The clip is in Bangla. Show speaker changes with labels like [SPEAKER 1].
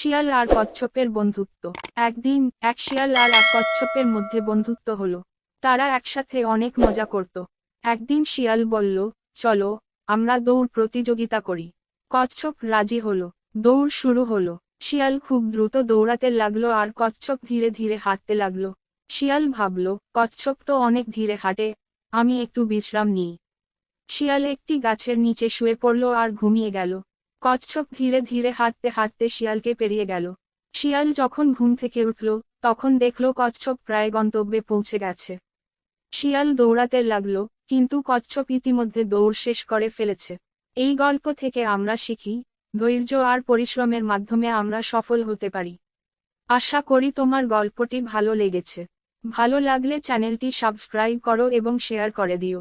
[SPEAKER 1] শিয়াল আর কচ্ছপের বন্ধুত্ব। একদিন এক শিয়াল আর এক কচ্ছপের মধ্যে বন্ধুত্ব হলো। তারা একসাথে অনেক মজা করত। একদিন শিয়াল বলল, চলো আমরা দৌড় প্রতিযোগিতা করি। কচ্ছপ রাজি হলো। দৌড় শুরু হলো। শিয়াল খুব দ্রুত দৌড়াতে লাগলো আর কচ্ছপ ধীরে ধীরে হাঁটতে লাগলো। শিয়াল ভাবল, কচ্ছপ তো অনেক ধীরে হাঁটে, আমি একটু বিশ্রাম নিই। শিয়াল একটি গাছের নিচে শুয়ে পড়ল আর ঘুমিয়ে গেল। কচ্ছপ ধীরে ধীরে হাঁটতে হাঁটতে শিয়ালকে পেরিয়ে গেল। শিয়াল যখন ঘুম থেকে উঠল, তখন দেখল কচ্ছপ প্রায় গন্তব্যে পৌঁছে গেছে। শিয়াল দৌড়াতে লাগলো, কিন্তু কচ্ছপ ইতিমধ্যে দৌড় শেষ করে ফেলেছে। এই গল্প থেকে আমরা শিখি, ধৈর্য আর পরিশ্রমের মাধ্যমে আমরা সফল হতে পারি। আশা করি তোমার গল্পটি ভালো লেগেছে। ভালো লাগলে চ্যানেলটি সাবস্ক্রাইব করো এবং শেয়ার করে দিও।